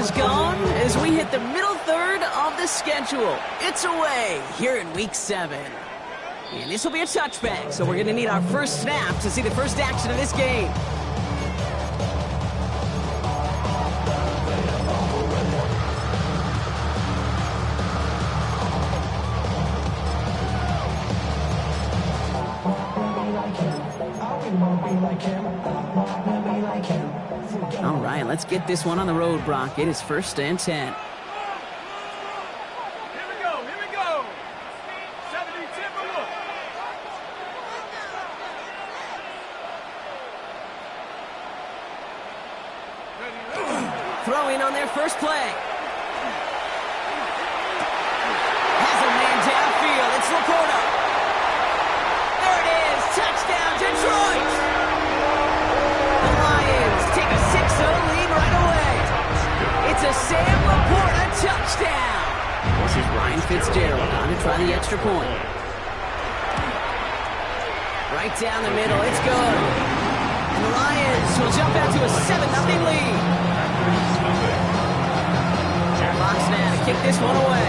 is gone as we hit the middle third of the schedule. It's away here in Week 7. And this will be a touchback, so we're going to need our first snap to see the first action of this game. All right, let's get this one on the road, Brock. It is 1st and 10. Here we go. 70 Timberwolves. Throwing on their first play. Has a man downfield. It's Laporta. There it is. Touchdown, Detroit. The Lions take a 6-0 lead right away. It's a Sam Laporta touchdown. This is Ryan Fitzgerald on to try the extra point. Right down the middle. It's good. And the Lions will jump out to a 7-0 lead. Fox now to kick this one away.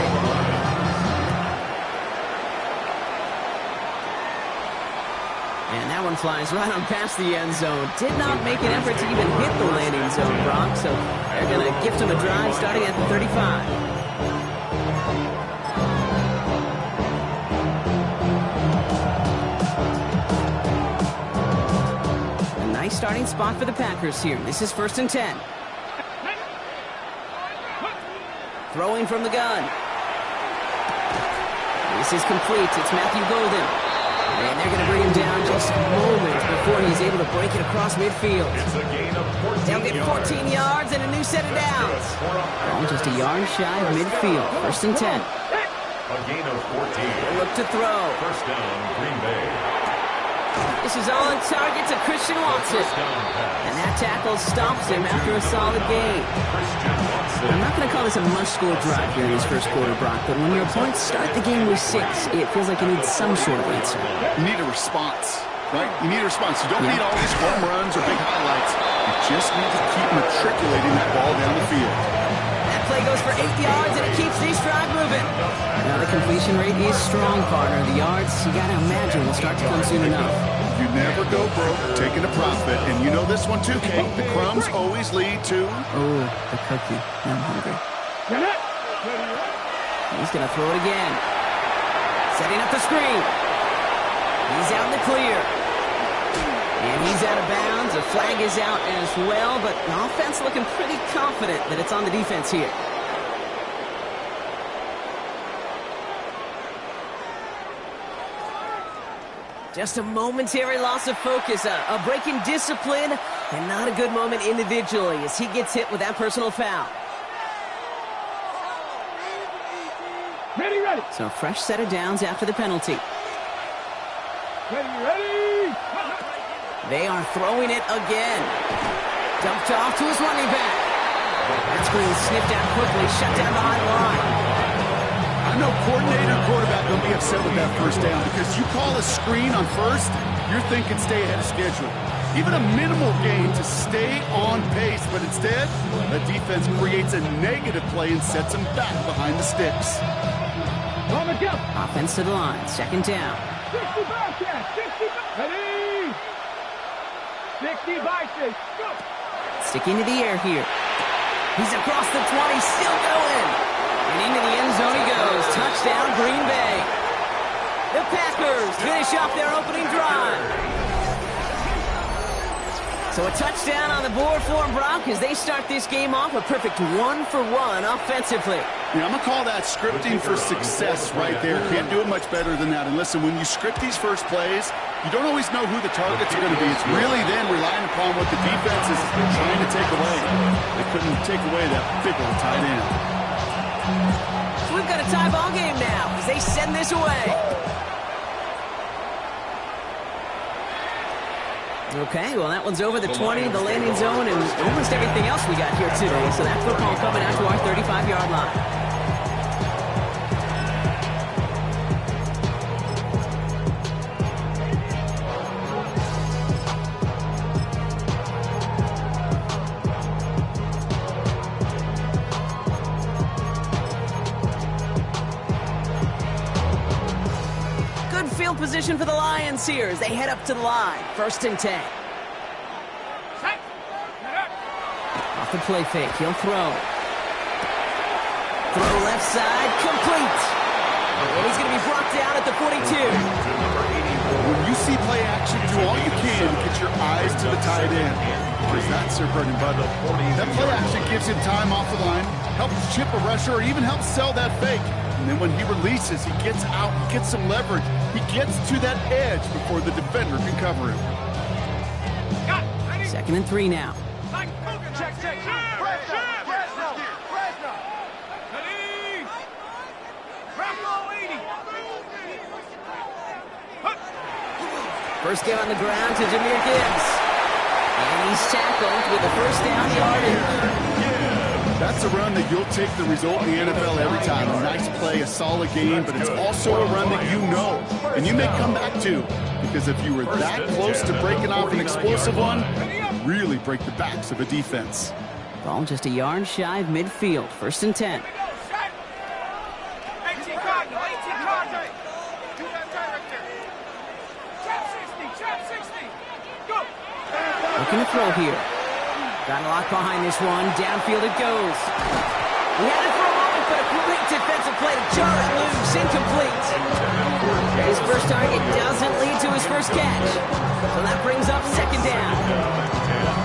And that one flies right on past the end zone. Did not make an effort to even hit the landing zone, Brock. So they're going to gift him a drive starting at the 35. A nice starting spot for the Packers here. This is 1st and 10. Throwing from the gun. This is complete. It's Matthew Golden. And they're going to bring him down just moments before he's able to break it across midfield. It's a gain of 14 They'll get 14 yards and a new set of downs. Ball just a yard shy of midfield. 1st and 10. A gain of 14. They look to throw. First down, Green Bay. This is all on target to Christian Watson. And that tackle stops him after a solid gain. I'm not going to call this a must-score drive here in this first quarter, Brock, but when your opponents start the game with 6, it feels like you need some sort of answer. You need a response, right? You need a response. You don't need all these home runs or big highlights. You just need to keep matriculating that ball down the field. That play goes for 8 yards, and it keeps this drive moving. Now the completion rate is strong, partner. The yards, you got to imagine, will start to come soon enough. You never go broke taking a profit, and you know this one too, Kate. The crumbs always lead to... Oh, the cookie. I'm hungry. He's going to throw it again. Setting up the screen. He's out in the clear. And he's out of bounds. A flag is out as well, but the offense looking pretty confident that it's on the defense here. Just a momentary loss of focus, a break in discipline, and not a good moment individually as he gets hit with that personal foul. Ready. So a fresh set of downs after the penalty. Ready. They are throwing it again. Dumped off to his running back. That screen sniffed out quickly, shut down behind the line. I know coordinator and quarterback will be upset with that first down because you call a screen on first, you're thinking stay ahead of schedule. Even a minimal gain to stay on pace, but instead, the defense creates a negative play and sets them back behind the sticks. Offense to the line, 2nd down. 60 Bobcats, 60 Ready. 60 Vikings, go. Sticking to the air here. He's across the 20, still going. And into the end zone he goes. Touchdown, Green Bay. The Packers finish off their opening drive. So a touchdown on the board for them, Brock, as they start this game off a perfect 1-for-1 offensively. Yeah, I'm going to call that scripting for success right there. Can't do it much better than that. And listen, when you script these first plays, you don't always know who the targets are going to be. It's really then relying upon what the defense is trying to take away. They couldn't take away that big old tight end. So we've got a tie ball game now as they send this away. Okay, well, that one's over the 20, the landing zone, and almost everything else we got here today. So that football coming out to our 35-yard line. field position for the Lions here as they head up to the line. 1st and 10. Off the play fake, he'll throw. Throw left side, complete. And he's going to be brought down at the 42. When you see play action, do all you can to get your eyes to the tight end, because that's their bread and butter. That play action gives him time off the line, helps chip a rusher, or even helps sell that fake. And then when he releases, he gets out, he gets some leverage. He gets to that edge before the defender can cover him. 2nd and 3 now. First game on the ground to Jahmyr Gibbs. And he's tackled with a 1st down yardage. That's a run that you'll take the result in the NFL every time. A nice play, a solid game, but it's also a run that you know, and you may come back to, because if you were that close to breaking off an explosive one, you really break the backs of a defense. Ball just a yard shy of midfield. 1st and 10. Looking to throw here. Got a lock behind this one. Downfield it goes. He had it for a moment, but a great defensive play to jar it loose. Incomplete. His first target doesn't lead to his first catch. So that brings up 2nd down.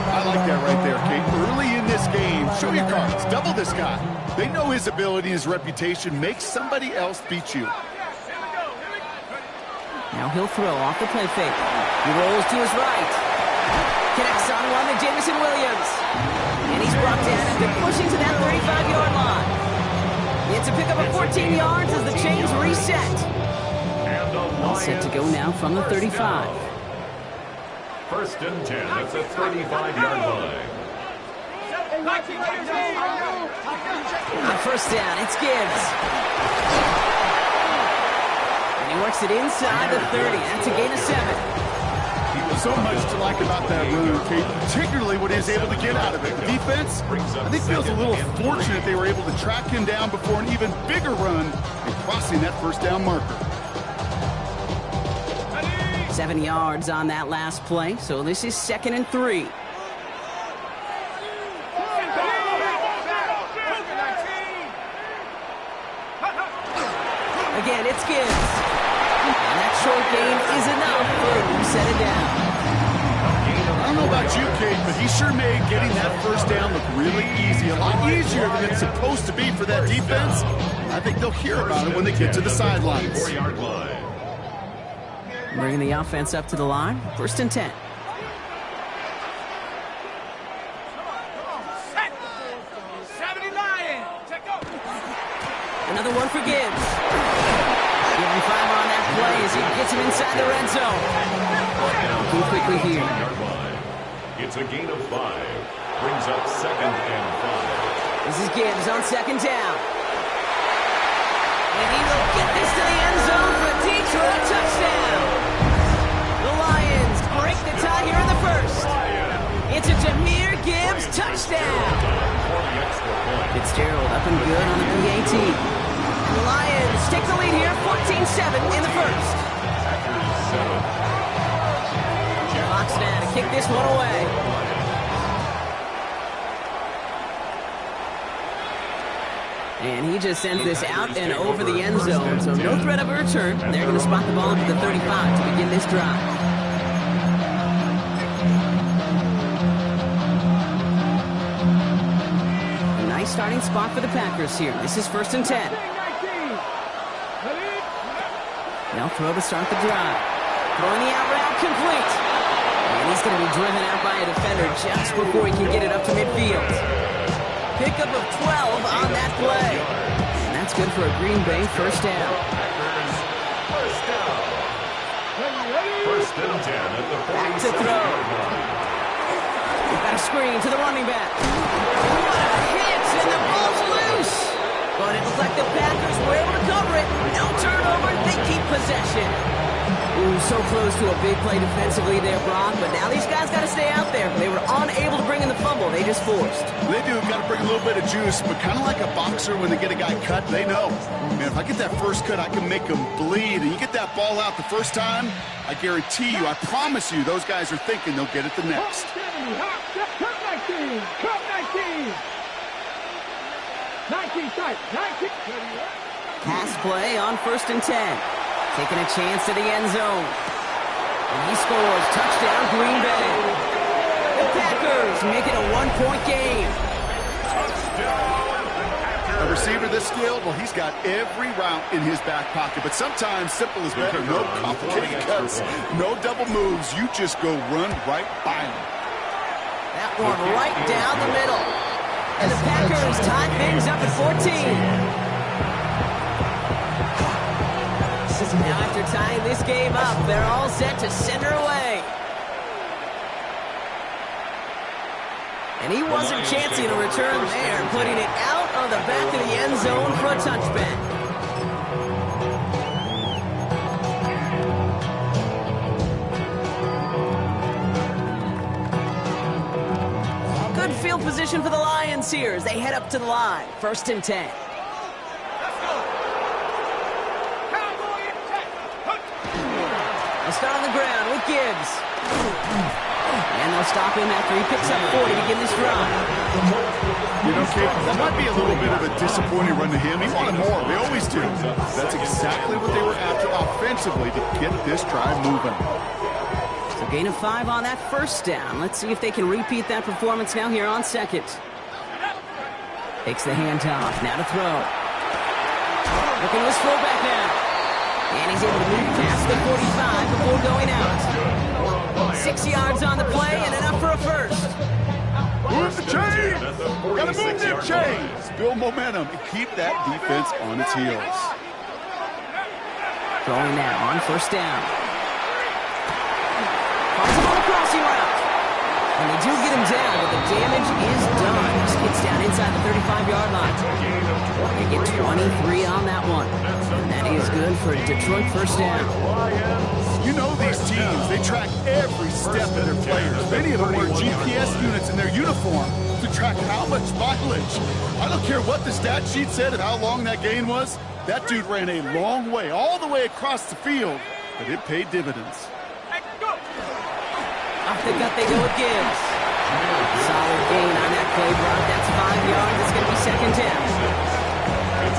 I like that right there, Kate. Early in this game, show your cards. Double this guy. They know his ability, his reputation. Make somebody else beat you. Now he'll throw off the play fake. He rolls to his right. Connects on one to Jameson Williams. And he's brought down after pushing to that 35-yard line. It's a pickup of 14 yards as the chains reset. All set to go now from the 35. 1st and 10 at the 35-yard line. On 1st down, it's Gibbs. And he works it inside the 30. That's a gain of 7. So much to like about that run, Kate, particularly what he was able to get out of it. The defense, I think, feels a little fortunate they were able to track him down before an even bigger run and crossing that 1st down marker. 7 yards on that last play, so this is 2nd and 3. Again, it's Gibbs. And that short gain is enough to set it down. I don't know about you, Kate, but he sure made getting that 1st down look really easy. A lot easier than it's supposed to be for that defense. I think they'll hear about it when they get to the sidelines. 4-yard line. Bringing the offense up to the line. 1st and 10. Another one for Gibbs. Give him 5 on that play as he gets him inside the red zone. Looking quickly here. It's a gain of 5. Brings up 2nd and 5. This is Gibbs on 2nd down. And he will get this to the end zone for a Detroit touchdown. The Lions break the tie here in the 1st. It's a Jahmyr Gibbs touchdown. Fitzgerald up and good on the PAT. And the Lions take the lead here, 14-7 in the 1st. Fox now to kick this one away. And he just sends this out and over the end zone, so no threat of a return. They're going to spot the ball at the 35 to begin this drive. A nice starting spot for the Packers here. This is 1st and 10. Now throw to start the drive. Throwing the out route complete. And he's going to be driven out by a defender just before he can get it up to midfield. Pickup of 12 on that play. And that's good for a Green Bay 1st down. 1st and 10 at the 46. Back to throw. We've got a screen to the running back. What a hit, and the ball's loose. But it looks like the Packers were able to cover it. No turnover, they keep possession. Ooh, so close to a big play defensively there, Brock, but now these guys got to stay out there. They were unable to bring in the fumble. They just forced. They do. Got to bring a little bit of juice, but kind of like a boxer when they get a guy cut, they know. Man, if I get that first cut, I can make them bleed. And you get that ball out the first time, I guarantee you, I promise you, those guys are thinking they'll get it the next. Pass play on 1st and 10. Taking a chance to the end zone. And he scores. Touchdown, Green Bay. The Packers make it a 1-point game. A receiver this skilled, well, he's got every route in his back pocket. But sometimes simple is better. No complicated cuts, no double moves. You just go run right by him. That one right down the middle. And the Packers tie things up at 14. Now after tying this game up, they're all set to send her away. And he wasn't chancing a return there, putting it out of the back of the end zone for a touchback. Good field position for the Lions here as they head up to the line. 1st and 10. They'll start on the ground with Gibbs. And they'll stop him after he picks up 40 to begin this drive. You know, Kate, that might be a little bit of a disappointing run to him. He wanted more. They always do. That's exactly what they were after offensively to get this drive moving. So gain of 5 on that 1st down. Let's see if they can repeat that performance now here on 2nd. Takes the handoff. Now to throw. Looking to his fullback now. And he's able to move past the 45 before going out. 6 yards on the play and enough for a first. Move the chains! Gotta move them chains! Build momentum and keep that defense on its heels. Throwing now on 1st down. Finds him on a crossing route. And they do get him down, but the damage is done. Just gets down inside the 35-yard line. They get 23 on that one. And that is good for a Detroit 1st down. You know these teams, they track every step of their players. Many of them wear GPS units in their uniform to track how much mileage. I don't care what the stat sheet said of how long that gain was. That dude ran a long way, all the way across the field, but it paid dividends. Off the gut they go with Gibbs. Solid gain on that play, Brock. That's 5 yards. It's going to be 2nd down.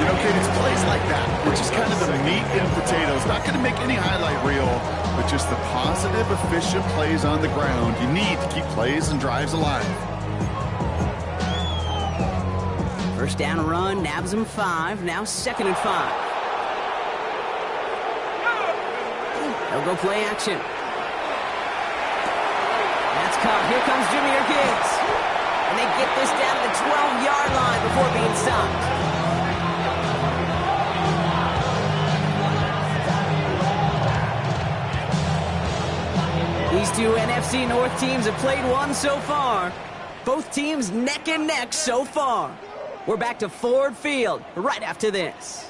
You know, Kate, it's plays like that, which is kind of the meat and potatoes. Not going to make any highlight reel, but just the positive, efficient plays on the ground. You need to keep plays and drives alive. 1st down run, nabs him 5. Now 2nd and 5. They'll go play action. That's caught. Here comes Jahmyr Gibbs. And they get this down to the 12-yard line before being stopped. These two NFC North teams have played one so far. Both teams neck and neck so far. We're back to Ford Field right after this.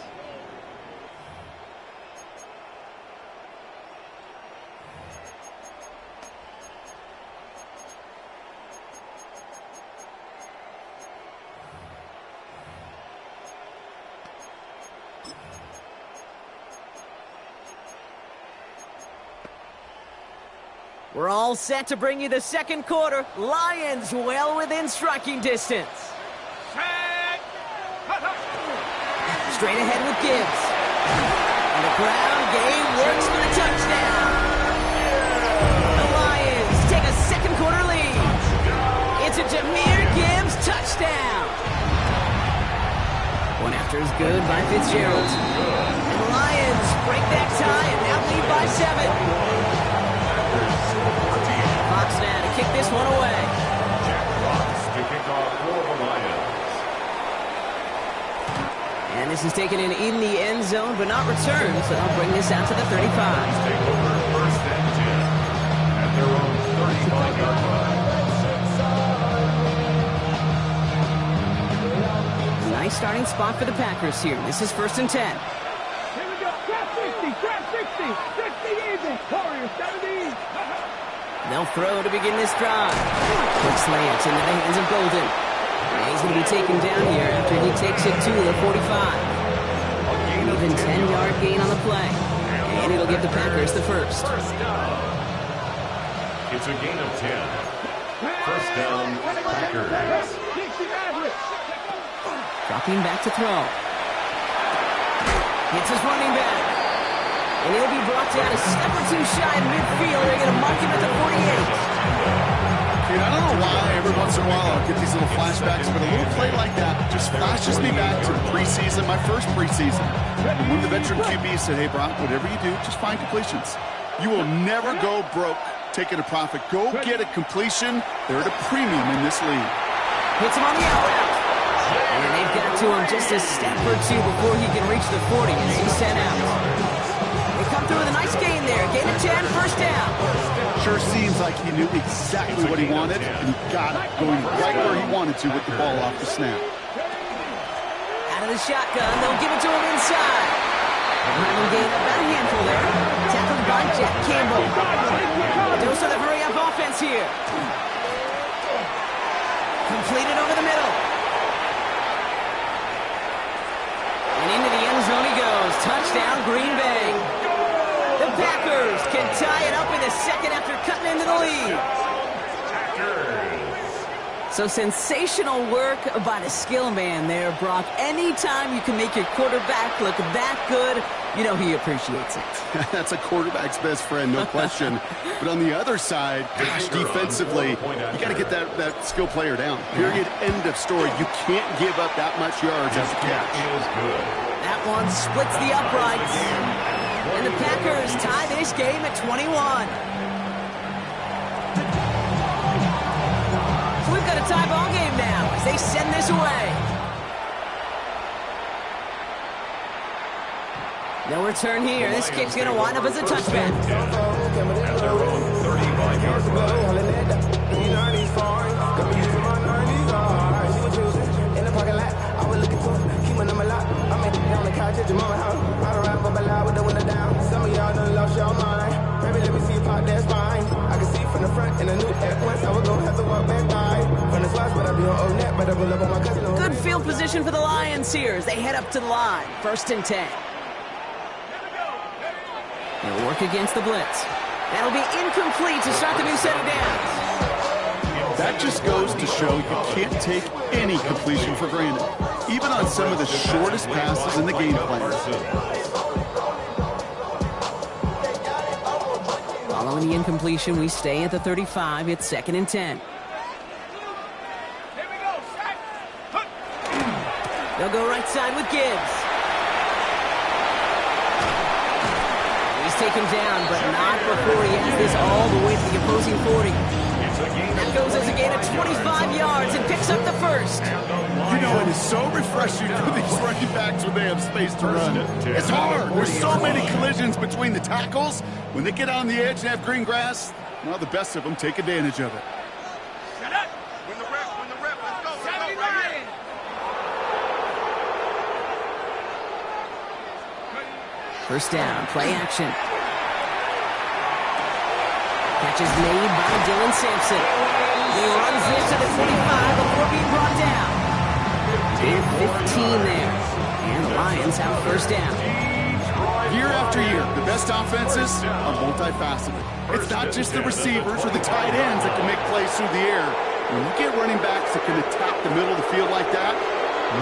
We're all set to bring you the 2nd quarter. Lions well within striking distance. Straight ahead with Gibbs. And the ground game works for the touchdown. The Lions take a 2nd quarter lead. It's a Jahmyr Gibbs touchdown. One after is good by Fitzgerald. And the Lions break that tie and now lead by 7. Fox now to kick this one away. Jack Fox to kick off for the Lions. And this is taken in the end zone, but not returned, so they'll bring this out to the 35. Take over 1st and 10 at their own 35-yard line. Nice starting spot for the Packers here. This is 1st and 10. Here we go. They'll throw to begin this drive. Quick slant into the hands of Golden. And he's going to be taken down here after he takes it to the 45. Even 10-yard gain on the play. And it'll give the Packers the first. It's a gain of 10. First down, Packers. Dropping back to throw. Hits his running back. And he'll be brought down a step or two shy of midfield. They're going to mark him at the 48. Dude, I don't know why every once in a while I'll get these little flashbacks, but a little play like that just flashes me back to the preseason, my first preseason. When the veteran QB said, hey, Brock, whatever you do, just find completions. You will never go broke taking a profit. Go get a completion. They're at a premium in this league. Hits him on the out route. And they've got to him just a step or two before he can reach the 40 as he's sent out. They come through with a nice gain there. Gain of 10, first down. Sure seems like he knew exactly what he wanted, and he got it going right where he wanted to with the ball off the snap. Out of the shotgun, they'll give it to him inside. Random gain about a handful there. Tackled by Jack Campbell. Dose of the hurry-up offense here. Completed over the middle. And into the end zone he goes. Touchdown, Green Bay. The Packers can tie it up in the second after cutting into the lead. So sensational work by the skill man there, Brock. Anytime you can make your quarterback look that good, you know he appreciates it. That's a quarterback's best friend, no question. But on the other side, gosh, defensively, you got to get that skill player down. Period, end of story. You can't give up that much yards as a catch. That one splits the uprights. And the Packers tie this game at 21. So we've got a tie ball game now as they send this away. No return here. This kick's going to wind up as a touchback. At their own 35-yard line. Good field position for the Lions here as they head up to the line. 1st and 10. They'll work against the blitz. That'll be incomplete to start the new set of downs. That just goes to show you can't take any completion for granted, even on some of the shortest passes in the game plan. Following the incompletion, we stay at the 35. It's 2nd and 10. They'll go right side with Gibbs. He's taken down, but not before he has this all the way to the opposing 40. That goes as a gain of 25 yards and picks up the first. You know, it is so refreshing for these running backs when they have space to run. It's hard. There's so many collisions between the tackles. When they get on the edge and have green grass, well, the best of them take advantage of it. When the rep, let's go. First down, play action. Catch is made by Dylan Sampson. He runs this to the 25 before being brought down. And 15 there. And the Lions have first down. Year after year, the best offenses are multifaceted. It's not just the receivers or the tight ends that can make plays through the air. When you get running backs that can attack the middle of the field like that,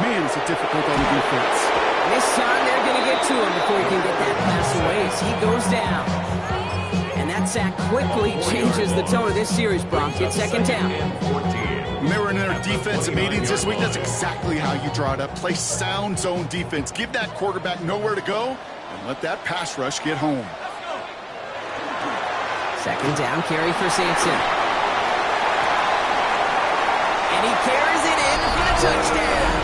man, it's difficult on the defense. This time they're going to get to him before he can get that pass away as he goes down. And that sack quickly changes the tone of this series, Brock. It's 2nd down. When they were in their defensive meetings this week, that's exactly how you draw it up. Play sound zone defense. Give that quarterback nowhere to go and let that pass rush get home. 2nd down carry for Sampson. And he carries it in for the touchdown.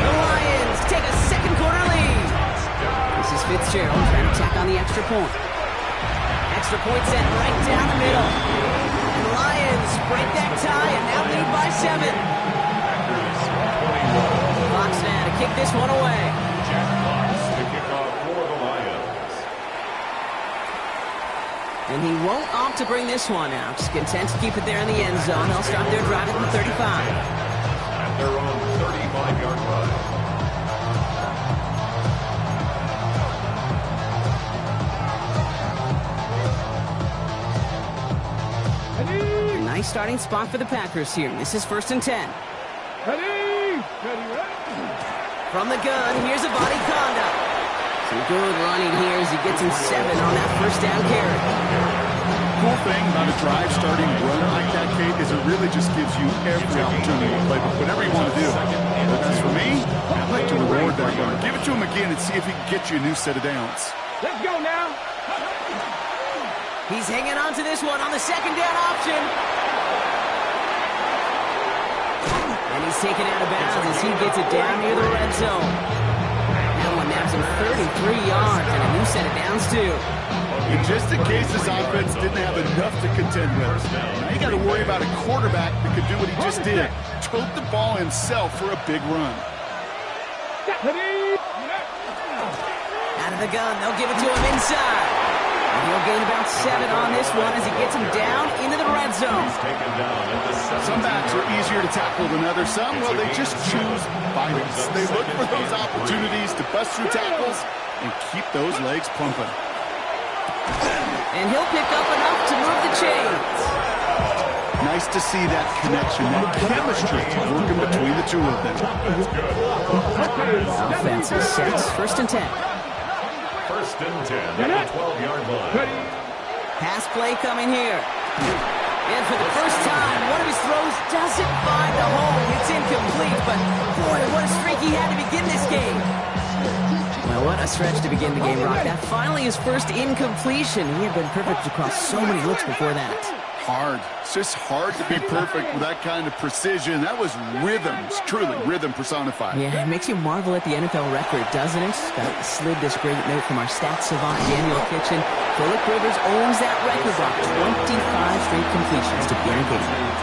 The Lions take a second quarter lead. This is Fitzgerald trying to tack on the extra point. Extra point set right down the middle. And the Lions break that tie and now lead by 7. Fox now to kick this one away. Jack Fox to kick off for he won't opt to bring this one out. Just content to keep it there in the end zone. They'll start their drive at the 35. At their own 35-yard line. Nice starting spot for the Packers here. This is 1st and 10. From the gun, here's a body conduct. Some good running here as he gets him 7 on that 1st down carry. Cool thing about a drive starting run like that, Kate, is it really just gives you every opportunity to play whatever you want to do. But as for me, I'd like to reward that runner. Give it to him again and see if he can get you a new set of downs. Let's go now. He's hanging on to this one on the 2nd down option. And he's taken out of bounds as he gets it down near the red zone. That one naps him 33 yards and a new set of downs, too. And just in case this offense didn't have enough to contend with, now you got to worry about a quarterback that could do what he just did. Tote the ball himself for a big run. Out of the gun, they'll give it to him inside. And he'll gain about 7 on this one as he gets him down into the red zone. Some backs are easier to tackle than others. Some, well, they just choose violence. They look for those opportunities to bust through tackles and keep those legs pumping. And he'll pick up enough to move the chains. Nice to see that connection, that chemistry working between the two of them. Offense is set. 1st and 10. 1st and 10 at the 12-yard line. Pass play coming here. And for the first time, one of his throws doesn't find the hole. It's incomplete, but boy, what a streak he had to begin this game. Well, what a stretch to begin the game, Rock. That finally his first incompletion. He had been perfect across so many looks before that. Hard. It's just hard to be perfect with that kind of precision. That was rhythm. It's truly rhythm personified. Yeah, it makes you marvel at the NFL record, doesn't it? Slid this great note from our stats savant, Daniel Kitchen. Phillip Rivers owns that record, Rock. 25 straight completions to begin a game.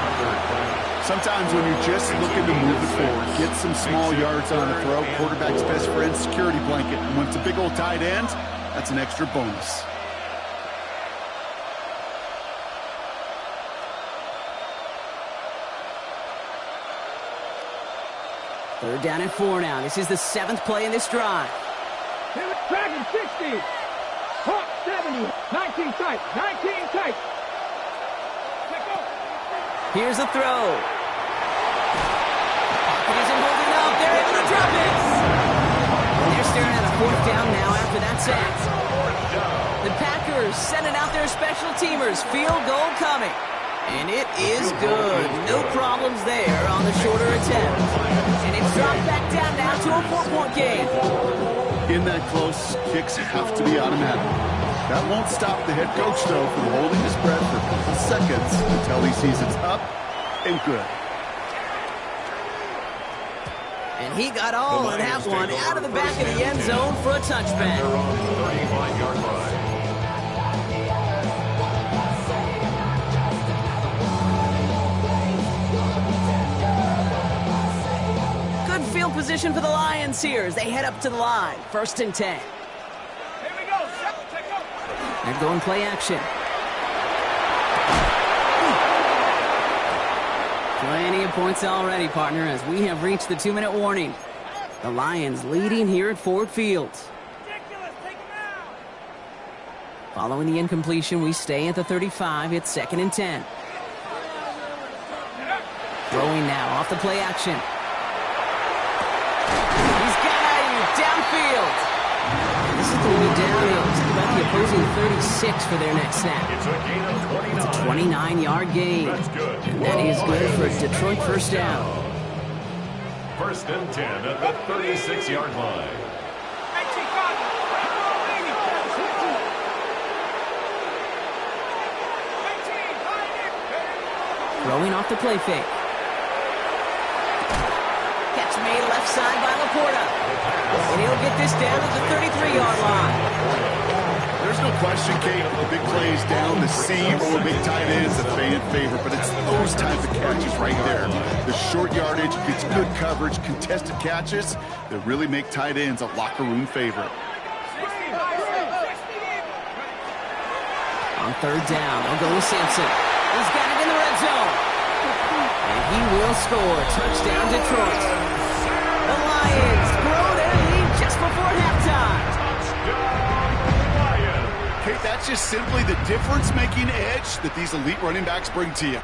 Sometimes when you're just looking to move it forward, get some small yards on a throw, quarterback's best friend, security blanket. And when it's a big old tight end, that's an extra bonus. Third down and 4 now. This is the 7th play in this drive. Dragon 60. Hawk 70. 19 tight. 19 tight. Here's a throw. Pocket isn't holding up. They're able to drop it. And they're staring at a 4th down now after that sack. The Packers sending out their special teamers. Field goal coming. And it is good. No problems there on the shorter attempt. And it's dropped back down now to a 4-point game. In that close, kicks have to be automatic. That won't stop the head coach, though, from holding his breath for a couple seconds until he sees it's up and good. And he got all of that one out of the back of the end zone for a touchback. They're on the 35-yard line. Good field position for the Lions here as they head up to the line. 1st and 10. They're going play action. Plenty of points already, partner, as we have reached the 2-minute warning. The Lions leading here at Ford Field. Following the incompletion, we stay at the 35. It's 2nd and 10. Throwing now off the play action. He's got you downfield. This is going to be downhill. It's about the opposing 36 for their next snap. It's a gain of 29. It's a 29-yard gain. That's good. And that is good for a Detroit 1st down. 1st and 10 at the 36-yard line. Throwing off the play fake. Catch made left side by Laporta. And he'll get this down at the 33-yard line. There's no question, Kate, the big plays down the seam or big tight ends a fan favorite, but it's those types of catches right there. The short yardage gets good coverage, contested catches that really make tight ends a locker room favorite. On On third down, they'll go with Sampson. He's got it in the red zone. And he will score. Touchdown, Detroit. The Lions grow their lead just before halftime. Okay, that's just simply the difference-making edge that these elite running backs bring to you.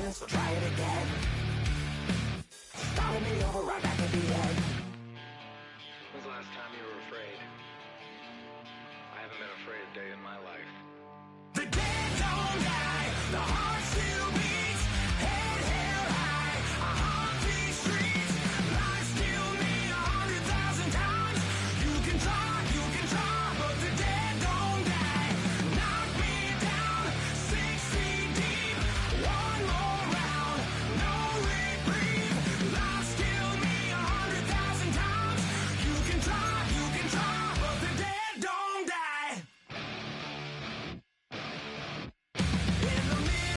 So try it again. Starting me over right back at the end. When's the last time you were afraid? I haven't been afraid a day in my life. The dead don't die, the heart still